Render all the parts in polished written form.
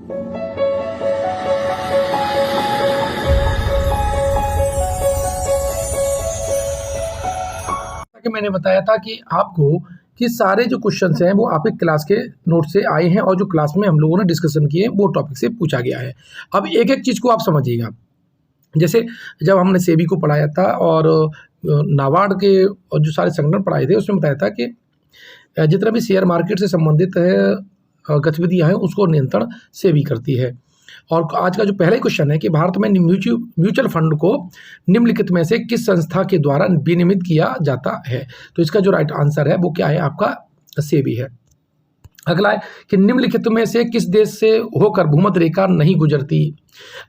कि मैंने बताया था कि आपको कि सारे जो क्वेश्चंस हैं वो आपके क्लास के नोट से आए हैं और जो क्लास में हम लोगों ने डिस्कशन किए वो टॉपिक से पूछा गया है। अब एक एक चीज़ को आप समझिएगा। जैसे जब हमने सेबी को पढ़ाया था और नाबार्ड के और जो सारे संगठन पढ़ाए थे उसमें बताया था कि जितना भी शेयर मार्केट से संबंधित है गतिविधियाँ हैं उसको नियंत्रण सेबी करती है। और आज का जो पहला क्वेश्चन है कि भारत में म्यूचुअल फंड को निम्नलिखित में से किस संस्था के द्वारा विनियमित किया जाता है? तो इसका जो राइट आंसर है वो क्या है? आपका सेबी है। अगला है कि निम्नलिखित में से किस देश से होकर भूमध्य रेखा नहीं गुजरती?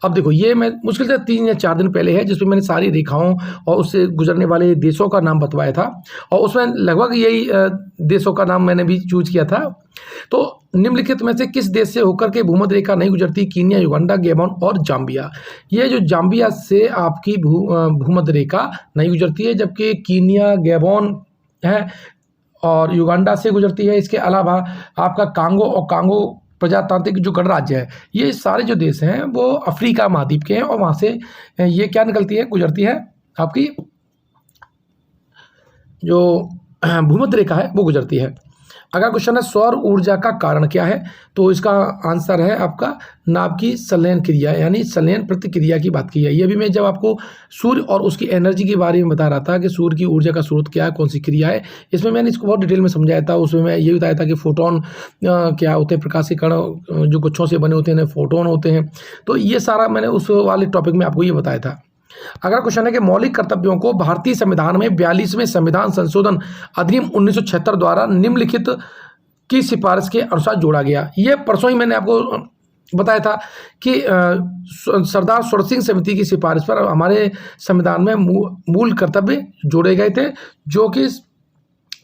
अब देखो ये मैं मुश्किल से 3 या 4 दिन पहले है जिसमें मैंने सारी रेखाओं और उससे गुजरने वाले देशों का नाम बतवाया था और उसमें लगभग यही देशों का नाम मैंने भी चूज किया था। तो निम्नलिखित में से किस देश से होकर के भूमध्य रेखा नहीं गुजरती? कीनिया, युगांडा, गैबोन और जाम्बिया। ये जो जाम्बिया से आपकी भूमध्य रेखा नहीं गुजरती है, जबकि कीनिया, गैबोन है और युगांडा से गुजरती है। इसके अलावा आपका कांगो प्रजातांत्रिक जो गणराज्य है, ये सारे जो देश हैं वो अफ्रीका महाद्वीप के हैं और वहाँ से ये क्या निकलती है, गुजरती है, आपकी जो भूमध्य रेखा है वो गुजरती है। अगला क्वेश्चन है सौर ऊर्जा का कारण क्या है? तो इसका आंसर है आपका नाभ की संलयन क्रिया, यानी संलयन प्रतिक्रिया की बात की है। ये भी मैं जब आपको सूर्य और उसकी एनर्जी के बारे में बता रहा था कि सूर्य की ऊर्जा का स्रोत क्या है, कौन सी क्रिया है, इसमें मैंने इसको बहुत डिटेल में समझाया था। उसमें मैं ये बताया था कि फोटोन क्या होते हैं, प्रकाश के कण जो गुच्छों से बने होते हैं फोटोन होते हैं। तो ये सारा मैंने उस वाले टॉपिक में आपको ये बताया था। अगला क्वेश्चन है कि मौलिक कर्तव्यों को भारतीय संविधान में 42वें संविधान संशोधन अधिनियम 1976 द्वारा निम्नलिखित की सिफारिश के अनुसार जोड़ा गया। ये परसों ही मैंने आपको बताया था कि सरदार स्वर्ण सिंह समिति की सिफारिश पर हमारे संविधान में मूल कर्तव्य जोड़े गए थे जो कि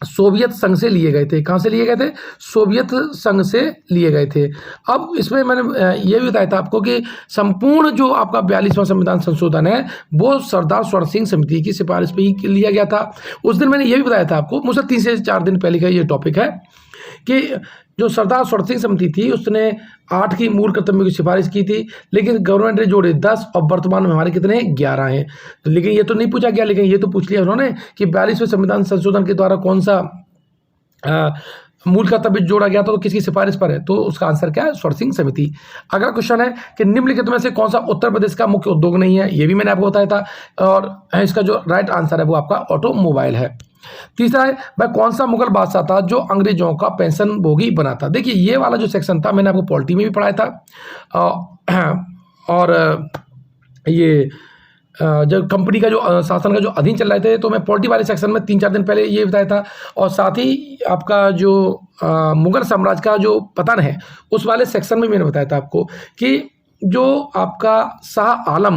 सोवियत संघ से लिए गए थे। कहाँ से लिए गए थे? सोवियत संघ से लिए गए थे। अब इसमें मैंने ये भी बताया था आपको कि संपूर्ण जो आपका 42वां संविधान संशोधन है वो सरदार स्वर्ण सिंह समिति की सिफारिश पे ही लिया गया था। उस दिन मैंने ये भी बताया था आपको, मुझसे 3 से 4 दिन पहले का ये टॉपिक है कि जो सरदार स्वर्ण सिंह समिति थी उसने 8 की मूल कर्तव्यों की सिफारिश की थी, लेकिन गवर्नमेंट ने जोड़े 10 और वर्तमान में हमारे कितने 11 हैं। तो लेकिन ये तो नहीं पूछा गया, लेकिन ये तो पूछ लिया उन्होंने कि 42वें संविधान संशोधन के द्वारा कौन सा मूल कर्तव्य जोड़ा गया था, तो किसकी सिफारिश पर है? तो उसका आंसर क्या है? स्वर्ण सिंह समिति। अगला क्वेश्चन है कि निम्नलिखित में से कौन सा उत्तर प्रदेश का मुख्य उद्योग नहीं है? ये भी मैंने आपको बताया था और इसका जो राइट आंसर है वो आपका ऑटोमोबाइल है। तीसरा है वह कौन सा मुगल बादशाह था जो अंग्रेजों का पेंशन भोगी बना था? देखिए ये वाला जो सेक्शन था मैंने आपको पॉलिटी में भी पढ़ाया था और ये जब कंपनी का जो शासन का जो अधीन चल रहे थे तो मैं पॉलिटी वाले सेक्शन में 3-4 दिन पहले ये बताया था। और साथ ही आपका जो मुगल साम्राज्य का जो पतन है उस वाले सेक्शन में मैंने बताया था आपको कि जो आपका शाह आलम,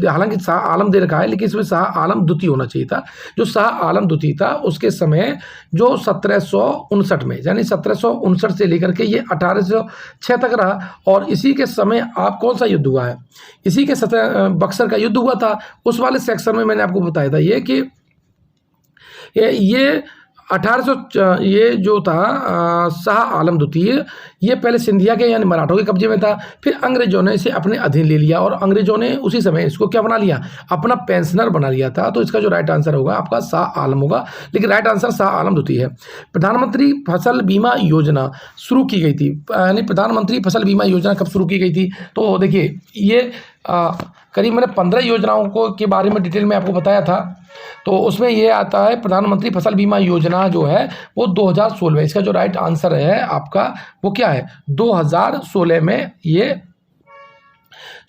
हालांकि शाह आलम दे रखा है लेकिन इसमें शाह आलम द्वितीय होना चाहिए था। जो शाह आलम द्वितीय था उसके समय जो 1759 में, यानी 1759 से लेकर के ये 1806 तक रहा। और इसी के समय आप कौन सा युद्ध हुआ है? इसी के बक्सर का युद्ध हुआ था। उस वाले सेक्शन में मैंने आपको बताया था ये कि ये 1800 ये जो था शाह आलम द्वितीय, ये पहले सिंधिया के यानी मराठों के कब्जे में था, फिर अंग्रेजों ने इसे अपने अधीन ले लिया और अंग्रेजों ने उसी समय इसको क्या बना लिया? अपना पेंशनर बना लिया था। तो इसका जो राइट आंसर होगा आपका शाह आलम होगा, लेकिन राइट आंसर शाह आलम द्वितीय है। प्रधानमंत्री फसल बीमा योजना शुरू की गई थी, यानी प्रधानमंत्री फसल बीमा योजना कब शुरू की गई थी? तो देखिए ये करीब मैंने 15 योजनाओं को के बारे में डिटेल में आपको बताया था। तो उसमें ये आता है प्रधानमंत्री फसल बीमा योजना जो है वो 2016। इसका जो राइट आंसर है आपका वो क्या है? 2016 में ये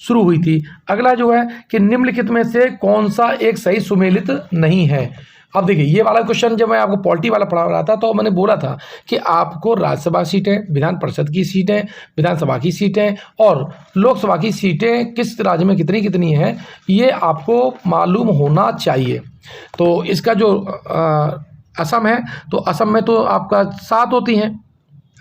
शुरू हुई थी। अगला जो है कि निम्नलिखित में से कौन सा एक सही सुमेलित नहीं है? अब देखिए ये वाला क्वेश्चन जब मैं आपको पॉलिटी वाला पढ़ा रहा था तो मैंने बोला था कि आपको राज्यसभा सीटें, विधान परिषद की सीटें, विधानसभा की सीटें और लोकसभा की सीटें किस राज्य में कितनी कितनी हैं ये आपको मालूम होना चाहिए। तो इसका जो असम है तो असम में तो आपका 7 होती हैं।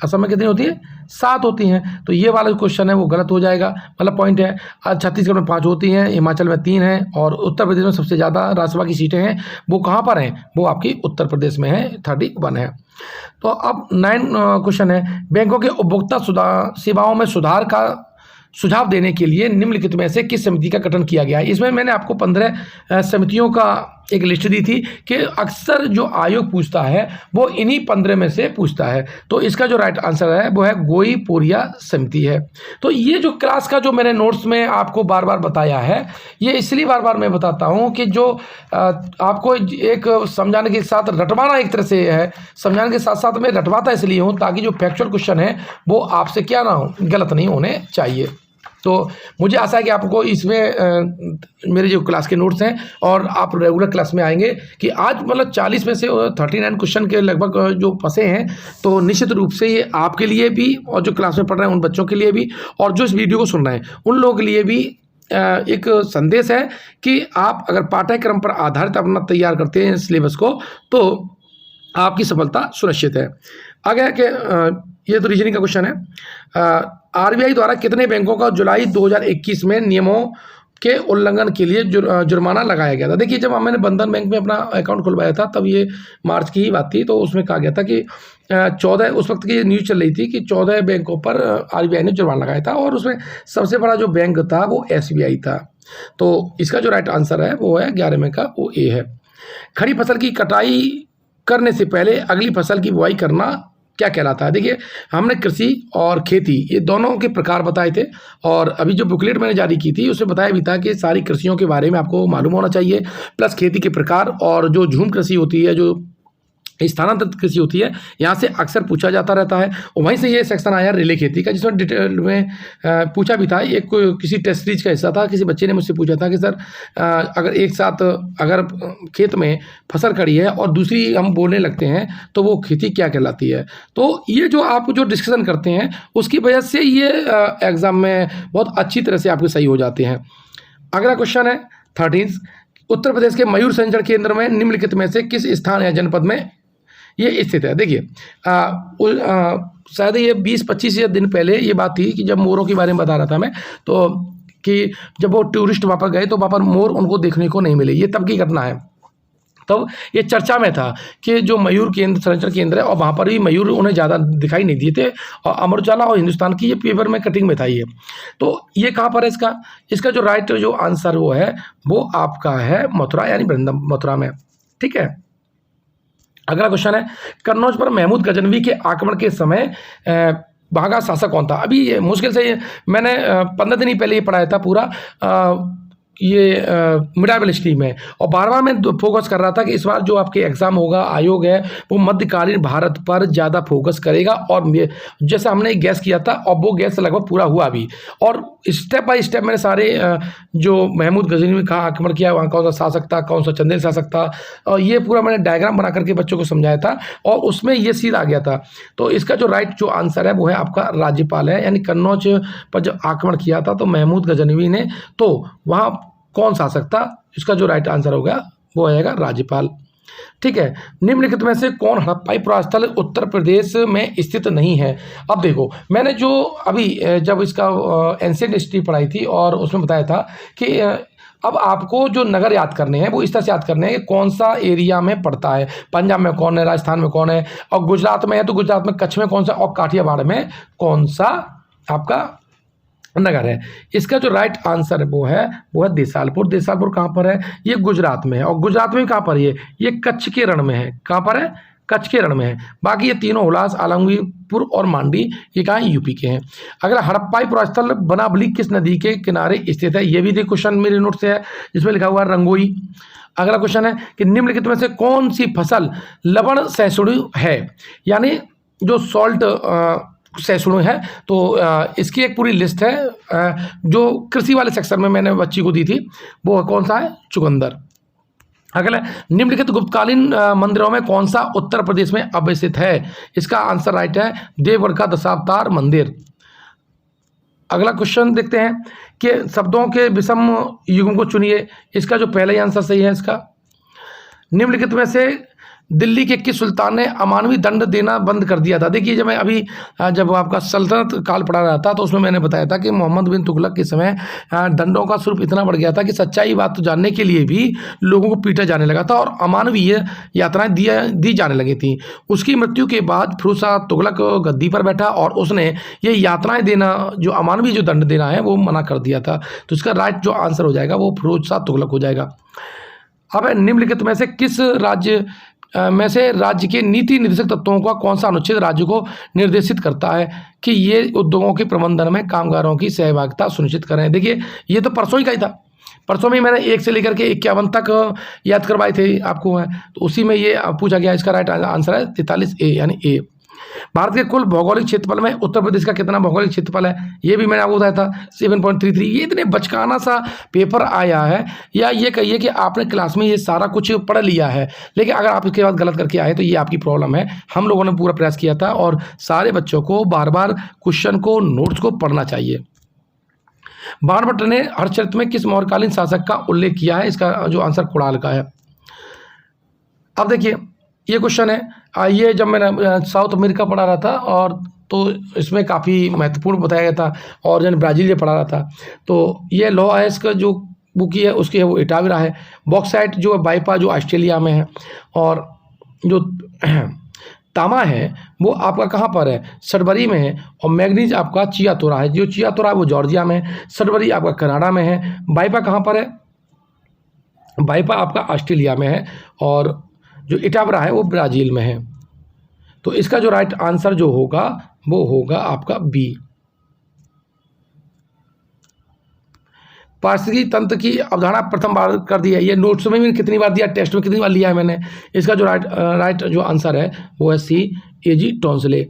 असम में कितनी होती है? 7 होती हैं। तो ये वाला क्वेश्चन है वो गलत हो जाएगा, मतलब पॉइंट है। छत्तीसगढ़ में 5 होती हैं, हिमाचल में 3 हैं और उत्तर प्रदेश में सबसे ज़्यादा राज्यसभा की सीटें हैं। वो कहाँ पर हैं? वो आपकी उत्तर प्रदेश में है, 31 है। तो अब 9 क्वेश्चन है बैंकों के उपभोक्ता सेवाओं में सुधार का सुझाव देने के लिए निम्नलिखित में से किस समिति का गठन किया गया है। इसमें मैंने आपको 15 समितियों का एक लिस्ट दी थी कि अक्सर जो आयोग पूछता है वो इन्हीं 15 में से पूछता है। तो इसका जो राइट आंसर है वो है गोई-पोरिया समिति है। तो ये जो क्लास का जो मैंने नोट्स में आपको बार बार बताया है, ये इसलिए बार बार मैं बताता हूँ कि जो आपको एक समझाने के साथ रटवाना एक तरह से है, समझाने के साथ साथ मैं रटवाता इसलिए हूँ ताकि जो फैक्चुअल क्वेश्चन है वो आपसे क्या ना हो, गलत नहीं होने चाहिए। तो मुझे आशा है कि आपको इसमें मेरे जो क्लास के नोट्स हैं और आप रेगुलर क्लास में आएंगे कि आज मतलब 40 में से 39 क्वेश्चन के लगभग जो फंसे हैं, तो निश्चित रूप से ये आपके लिए भी और जो क्लास में पढ़ रहे हैं उन बच्चों के लिए भी और जो इस वीडियो को सुन रहे हैं उन लोगों के लिए भी एक संदेश है कि आप अगर पाठ्यक्रम पर आधारित अपना तैयार करते हैं सिलेबस को तो आपकी सफलता सुनिश्चित है। आगे कि ये तो रीजनिंग का क्वेश्चन है। आरबीआई द्वारा कितने बैंकों का जुलाई 2021 में नियमों के उल्लंघन के लिए जुर्माना लगाया गया था। देखिए, जब मैंने बंधन बैंक में अपना अकाउंट खुलवाया था तब ये मार्च की ही बात थी, तो उसमें कहा गया था कि 14 उस वक्त की न्यूज़ चल रही थी कि 14 बैंकों पर आरबीआई ने जुर्माना लगाया था और उसमें सबसे बड़ा जो बैंक था वो एसबीआई था। तो इसका जो राइट आंसर है वो है 11 में का वो ए है। खड़ी फसल की कटाई करने से पहले अगली फसल की बुआई करना क्या कहलाता है। देखिए, हमने कृषि और खेती ये दोनों के प्रकार बताए थे और अभी जो बुकलेट मैंने जारी की थी उसमें बताया भी था कि सारी कृषियों के बारे में आपको मालूम होना चाहिए, प्लस खेती के प्रकार और जो झूम कृषि होती है, जो स्थानांतरित कृषि होती है, यहाँ से अक्सर पूछा जाता रहता है। और वहीं से ये सेक्शन आया रिले खेती का, जिसमें डिटेल में पूछा भी था। एक किसी टेस्ट सीरीज का हिस्सा था, किसी बच्चे ने मुझसे पूछा था कि सर अगर एक साथ अगर खेत में फसल खड़ी है और दूसरी हम बोलने लगते हैं तो वो खेती क्या कहलाती है। तो ये जो आप जो डिस्कशन करते हैं उसकी वजह से ये एग्ज़ाम में बहुत अच्छी तरह से आपके सही हो जाते हैं। अगला क्वेश्चन है 13। उत्तर प्रदेश के मयूर संचरण केंद्र में निम्नलिखित में से किस स्थान या जनपद में ये स्थित है। देखिए, शायद ये 20-25 दिन पहले ये बात थी कि जब मोरों के बारे में बता रहा था मैं, तो कि जब वो टूरिस्ट वहाँ पर गए तो वहाँ पर मोर उनको देखने को नहीं मिले। ये तब की घटना है। तब ये चर्चा में था कि जो मयूर केंद्र संरक्षण केंद्र है और वहाँ पर भी मयूर उन्हें ज़्यादा दिखाई नहीं दिए थे और अमर उजाला और हिंदुस्तान की ये पेपर में कटिंग में था ये। तो ये कहाँ पर है इसका जो राइट जो आंसर वो है वो आपका है मथुरा, यानी वृंदावन मथुरा में। ठीक है। अगला क्वेश्चन है, कन्नौज पर महमूद गजनवी के आक्रमण के समय वहाँ का शासक कौन था। अभी ये मुश्किल से मैंने 15 दिन ही पहले ये पढ़ाया था पूरा ये मिडाबल स्ट्रीम है और बार बार मैं फोकस कर रहा था कि इस बार जो आपके एग्ज़ाम होगा आयोग है वो मध्यकालीन भारत पर ज़्यादा फोकस करेगा और जैसा हमने गैस किया था और वो गैस लगभग पूरा हुआ भी। और स्टेप बाय स्टेप मैंने सारे जो महमूद गजनवी का आक्रमण किया वहाँ कौन सा शासक था, कौन सा चंदेल शासक था, और ये पूरा मैंने डायग्राम बना करके बच्चों को समझाया था और उसमें ये सीध आ गया था। तो इसका जो राइट जो आंसर है वो है आपका राज्यपाल है, यानी कन्नौज पर जब आक्रमण किया था तो महमूद गजनवी ने, तो वहाँ कौन शासक था। इसका जो राइट आंसर होगा वो आएगा राज्यपाल। ठीक है। निम्नलिखित में से कौन हड़प्पाई पुरास्थल उत्तर प्रदेश में स्थित नहीं है। अब देखो, मैंने जो अभी जब इसका एंशिएंट हिस्ट्री पढ़ाई थी और उसमें बताया था कि अब आपको जो नगर याद करने हैं वो इस तरह से याद करने हैं कि कौन सा एरिया में पड़ता है। पंजाब में कौन है, राजस्थान में कौन है, और गुजरात में है तो गुजरात में कच्छ में कौन सा, और काठियावाड़ में कौन सा आपका नगर है। इसका जो राइट आंसर वो है देसालपुर। देसालपुर कहाँ पर है, ये गुजरात में है। और गुजरात में कहाँ पर है, ये कच्छ के रण में है। कहाँ पर है, कच्छ के रण में है। बाकी ये तीनों हुलास, आलमगीरपुर और मांडी ये कहाँ यूपी के हैं। अगला, हड़प्पाई पुरास्थल बनावली किस नदी के किनारे स्थित है। ये भी देखिए क्वेश्चन मेरे नोट से है, जिसमें लिखा हुआ है रंगोई। अगला क्वेश्चन है कि निम्नलिखित में से कौन सी फसल लवण सहिष्णु है, यानी जो सॉल्ट सहिष्णु है। तो इसकी एक पूरी लिस्ट है जो कृषि वाले सेक्शन में मैंने बच्ची को दी थी, वो कौन सा है, चुकंदर। अगला, निम्नलिखित गुप्तकालीन मंदिरों में कौन सा उत्तर प्रदेश में अवस्थित है। इसका आंसर राइट है देवगढ़ का दशावतार मंदिर। अगला क्वेश्चन देखते हैं कि शब्दों के विषम युग्म को चुनिए। इसका जो पहला ही आंसर सही है इसका। निम्नलिखित में से दिल्ली के किस सुल्तान ने अमानवी दंड देना बंद कर दिया था? देखिए, जब आपका सल्तनत काल पड़ा रहा था तो उसमें मैंने बताया था कि मोहम्मद बिन तुगलक के समय दंडों का स्वरूप इतना बढ़ गया था कि सच्चाई बात तो जानने के लिए भी लोगों को पीटा जाने लगा था और अमानवीय यात्राएं दी जाने लगी थी। उसकी मृत्यु के बाद फिरोज शाह तुगलक गद्दी पर बैठा और उसने ये यात्राएं देना, जो अमानवीय जो दंड देना है, वो मना कर दिया था। तो इसका राइट जो आंसर हो जाएगा वो फिरोज शाह तुगलक हो जाएगा। अब निम्नलिखित में से किस राज्य में से राज्य के नीति निर्देशक तत्वों का कौन सा अनुच्छेद राज्य को निर्देशित करता है कि ये उद्योगों के प्रबंधन में कामगारों की सहभागिता सुनिश्चित करें? देखिए, ये तो परसों ही का ही था। परसों में मैंने 1 से लेकर के 51 तक याद करवाए थे आपको, है तो उसी में ये पूछा गया। इसका राइट आंसर है 43A यानी ए। भारत के कुल भौगोलिक क्षेत्रफल में उत्तर प्रदेश का कितना भौगोलिक क्षेत्रफल है? ये भी मैंने आपको बताया था 7.33। ये इतने बचकाना सा पेपर आया है, या ये कहिए कि आपने क्लास में ये सारा कुछ पढ़ लिया है, लेकिन अगर आप इसके बाद गलत करके आए तो ये आपकी प्रॉब्लम है। हम लोगों ने पूरा प्रयास किया था और सारे बच्चों को बार बार क्वेश्चन को, नोट्स को पढ़ना चाहिए। बाणभट्ट ने हर्षचरित्र में किस मौर्यकालीन शासक का उल्लेख किया है? इसका जो आंसर कुणाल का है। अब देखिए, ये क्वेश्चन है, ये जब मैंने साउथ अमेरिका पढ़ा रहा था और तो इसमें काफ़ी महत्वपूर्ण बताया गया था, और जब ब्राज़ील ये पढ़ा रहा था तो ये लॉ आयस का जो बुक है उसकी है वो इटावरा है। बॉक्साइट जो है बाइपा जो ऑस्ट्रेलिया में है, और जो तांबा है वो आपका कहाँ पर है? सडबरी में है। और मैग्नीज आपका चियातोरा है। जो चियातोरा है वो जॉर्जिया में है, सडबरी आपका कनाडा में है। बाइपा कहाँ पर है? बाइपा आपका ऑस्ट्रेलिया में है, और जो इटावरा है वो ब्राज़ील में है। तो इसका जो राइट आंसर जो होगा वो होगा आपका बी। पारिस्थितिकी तंत्र की अवधारणा प्रथम बार कर दी है। ये नोट्स में भी कितनी बार दिया, टेस्ट में कितनी बार लिया है मैंने। इसका जो राइट जो आंसर है वो है सी, A.G. टॉन्सले।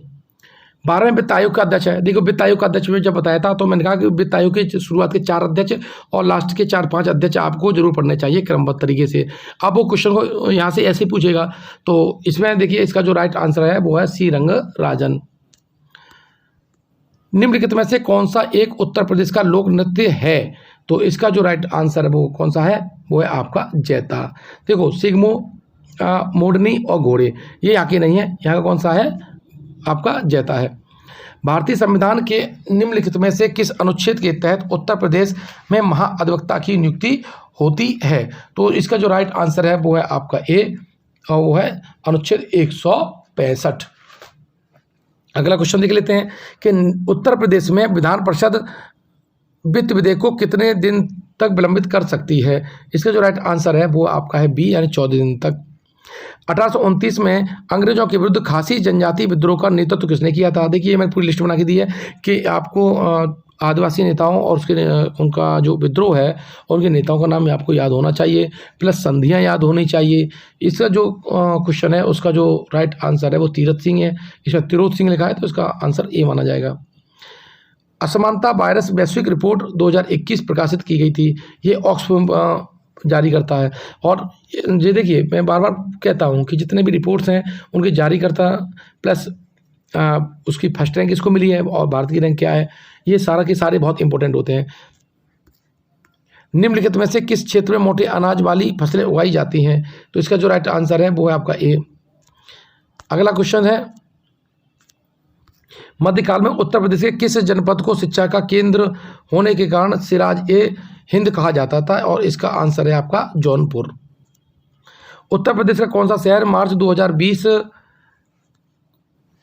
12वें वित्त आयोग का अध्यक्ष है। देखो, वित्त आयोग का अध्यक्ष में जब बताया था तो मैंने कहा कि वित्त आयोग के शुरुआत के 4 अध्यक्ष और लास्ट के 4-5 अध्यक्ष आपको जरूर पढ़ने चाहिए क्रमबद्ध तरीके से। अब वो क्वेश्चन को यहाँ से ऐसे पूछेगा, तो इसमें देखिए इसका जो राइट आंसर है वो है सी, रंगराजन। निम्नलिखित में से कौन सा एक उत्तर प्रदेश का लोक नृत्य है? तो इसका जो राइट आंसर है वो कौन सा है? वो है आपका जैता। देखो, सिग्मो, मोडनी और घोड़े ये यहाँ के नहीं है, यहाँ का कौन सा है? आपका जैता है। भारतीय संविधान के निम्नलिखित में से किस अनुच्छेद के तहत उत्तर प्रदेश में महाअधिवक्ता की नियुक्ति होती है? तो इसका जो राइट आंसर है वो है आपका ए, और वो है अनुच्छेद 165। अगला क्वेश्चन देख लेते हैं कि उत्तर प्रदेश में विधान परिषद वित्त विधेयक को कितने दिन तक विलंबित कर सकती है? इसका जो राइट आंसर है वो आपका है बी, यानी 14 दिन तक। 1829 में अंग्रेजों के विरुद्ध खासी जनजाति विद्रोह का नेतृत्व किसने किया था? देखिए, मैंने पूरी लिस्ट बना के दी है कि आपको आदिवासी नेताओं और उनका जो विद्रोह है उनके नेताओं का नाम आपको याद होना चाहिए, प्लस संधियां याद होनी चाहिए। इसका जो क्वेश्चन है उसका जो राइट आंसर है वो तीरथ सिंह है। इसमें तिरोध सिंह लिखा है तो इसका आंसर ए माना जाएगा। असमानता वायरस वैश्विक रिपोर्ट 2021 प्रकाशित की गई थी। ये ऑक्सफैम जारी करता है। और ये देखिए, मैं बार बार कहता हूँ कि जितने भी रिपोर्ट्स हैं उनके जारी करता प्लस उसकी फर्स्ट रैंक किसको मिली है और भारत की रैंक क्या है, ये सारा के सारे बहुत इंपॉर्टेंट होते हैं। निम्नलिखित में से किस क्षेत्र में मोटे अनाज वाली फसलें उगाई जाती हैं? तो इसका जो राइट आंसर है वो है आपका ए। अगला क्वेश्चन है, मध्यकाल में उत्तर प्रदेश के किस जनपद को शिक्षा का केंद्र होने के कारण सिराज ए हिंद कहा जाता था? और इसका आंसर है आपका जौनपुर। उत्तर प्रदेश का कौन सा शहर मार्च 2020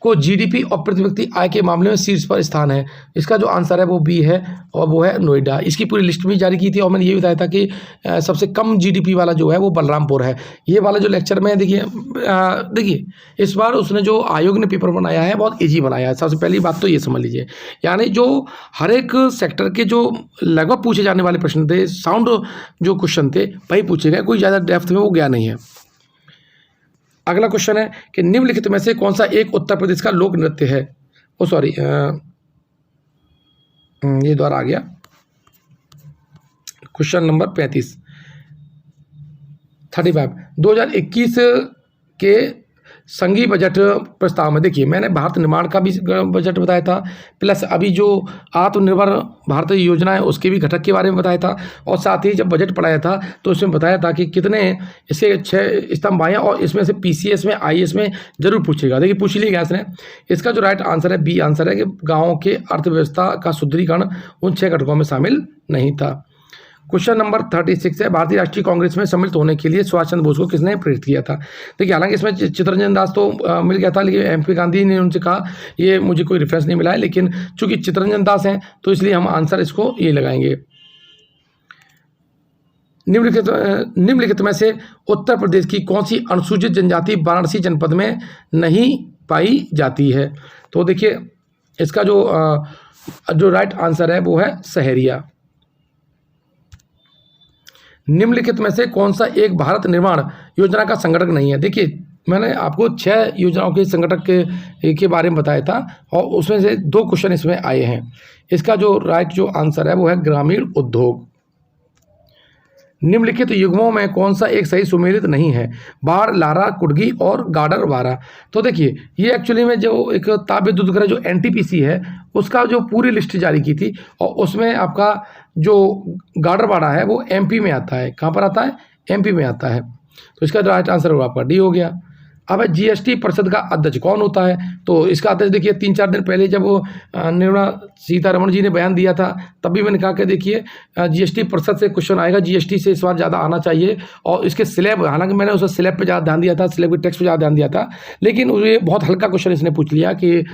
को जीडीपी और प्रति व्यक्ति आय के मामले में शीर्ष पर स्थान है? इसका जो आंसर है वो बी है, और वो है नोएडा। इसकी पूरी लिस्ट भी जारी की थी और मैंने ये बताया था कि सबसे कम जीडीपी वाला जो है वो बलरामपुर है। ये वाला जो लेक्चर में देखिए इस बार उसने जो आयोग ने पेपर बनाया है बहुत ईजी बनाया है। सबसे पहली बात तो ये समझ लीजिए, यानी जो हर एक सेक्टर के जो लगभग पूछे जाने वाले प्रश्न थे, साउंड जो क्वेश्चन थे वही पूछे गए, कोई ज़्यादा डेप्थ में वो गया नहीं है। अगला क्वेश्चन है कि निम्नलिखित में से कौन सा एक उत्तर प्रदेश का लोक नृत्य है? ओ सॉरी, ये द्वारा आ गया क्वेश्चन नंबर 35। 2021 के संघीय बजट प्रस्ताव में देखिए मैंने भारत निर्माण का भी बजट बताया था, प्लस अभी जो आत्मनिर्भर भारत योजना है उसके भी घटक के बारे में बताया था, और साथ ही जब बजट पढ़ाया था तो उसमें बताया था कि कितने इसके 6 स्तंभ आए और इसमें से PCS में IAS में जरूर पूछेगा। देखिए पूछ लिएगा इसने। इसका जो राइट आंसर है बी आंसर है कि गाँव के अर्थव्यवस्था का सुदृढ़ीकरण उन 6 घटकों में शामिल नहीं था। क्वेश्चन नंबर 36 है, भारतीय राष्ट्रीय कांग्रेस में सम्मिलित होने के लिए सुभाष चंद्र बोस को किसने प्रेरित किया था? देखिए हालांकि इसमें चित्तरंजन दास तो मिल गया था, लेकिन MP गांधी ने उनसे कहा, ये मुझे कोई रेफरेंस नहीं मिला है, लेकिन चूंकि चित्तरंजन दास हैं तो इसलिए हम आंसर इसको ये लगाएंगे। निम्नलिखित में से उत्तर प्रदेश की कौन सी अनुसूचित जनजाति वाराणसी जनपद में नहीं पाई जाती है? तो देखिए इसका जो राइट आंसर है वो है सहरिया। निम्नलिखित में से कौन सा एक भारत निर्माण योजना का संगठक नहीं है? देखिए मैंने आपको 6 योजनाओं के संगठक के बारे में बताया था और उसमें से 2 क्वेश्चन इसमें आए हैं। इसका जो राइट जो आंसर है वो है ग्रामीण उद्योग। निम्नलिखित युग्मों में कौन सा एक सही सुमेलित नहीं है? बाढ़, लारा, कुडगी और गाडर वारा। तो देखिए ये एक्चुअली में जो एक ताप विद्युत उपग्रह जो NTPC है उसका जो पूरी लिस्ट जारी की थी, और उसमें आपका जो गाडरवाड़ा है वो MP में आता है। कहाँ पर आता है? MP में आता है। तो इसका राइट आंसर आपका डी हो गया। अब GST परिषद का अध्यक्ष कौन होता है? तो इसका अध्यक्ष देखिए 3-4 दिन पहले जब निर्मला सीतारमण जी ने बयान दिया था तब भी मैंने कहा कि देखिए GST परिषद से क्वेश्चन आएगा, GST से इस बार ज़्यादा आना चाहिए। और इसके स्लैब, हालांकि मैंने उस स्लैब पे ज़्यादा ध्यान दिया था, स्लैब के टेक्स्ट पे ज़्यादा ध्यान दिया था, लेकिन ये बहुत हल्का क्वेश्चन इसने पूछ लिया कि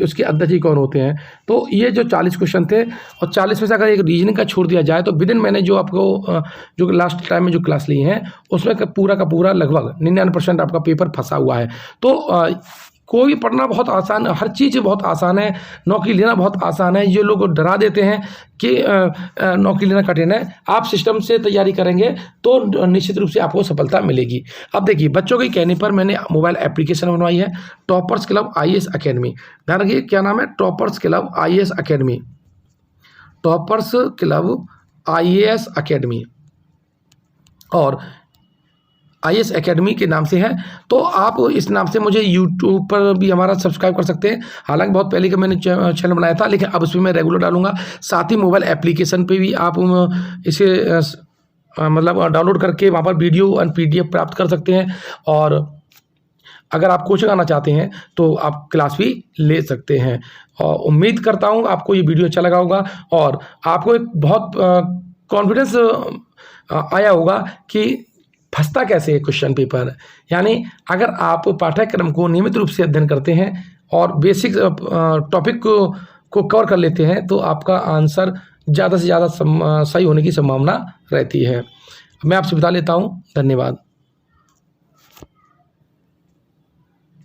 उसके अध्यक्ष ही कौन होते हैं। तो ये जो 40 क्वेश्चन थे और 40 में से अगर एक रीजनिंग का छोड़ दिया जाए तो विदिन मैंने जो आपको जो लास्ट टाइम में जो क्लास ली है उसमें पूरा का पूरा लगभग 99% आपका पेपर फंसा हुआ है। तो कोई पढ़ना बहुत आसान, हर चीज़ बहुत आसान है, नौकरी लेना बहुत आसान है। ये लोग डरा देते हैं कि नौकरी लेना कठिन है। आप सिस्टम से तैयारी करेंगे तो निश्चित रूप से आपको सफलता मिलेगी। अब देखिए बच्चों के कहने पर मैंने मोबाइल एप्लीकेशन बनवाई है, टॉपर्स क्लब IAS अकेडमी। ध्यान रखिए क्या नाम है? Toppers club IAS academy. Toppers club IAS academy और IAS अकेडमी के नाम से है। तो आप इस नाम से मुझे YouTube पर भी हमारा सब्सक्राइब कर सकते हैं। हालांकि बहुत पहले का मैंने चैनल बनाया था, लेकिन अब उसमें मैं रेगुलर डालूंगा। साथ ही मोबाइल एप्लीकेशन पे भी आप इसे मतलब डाउनलोड करके वहाँ पर वीडियो और PDF प्राप्त कर सकते हैं। और अगर आप कोचिंग आना चाहते हैं तो आप क्लास भी ले सकते हैं। और उम्मीद करता हूँ आपको ये वीडियो अच्छा लगा होगा और आपको एक बहुत कॉन्फिडेंस आया होगा कि फंसता कैसे है क्वेश्चन पेपर। यानी अगर आप पाठ्यक्रम को नियमित रूप से अध्ययन करते हैं और बेसिक टॉपिक को कवर कर लेते हैं तो आपका आंसर ज़्यादा से ज़्यादा सही होने की संभावना रहती है। मैं आपसे बता लेता हूँ। धन्यवाद।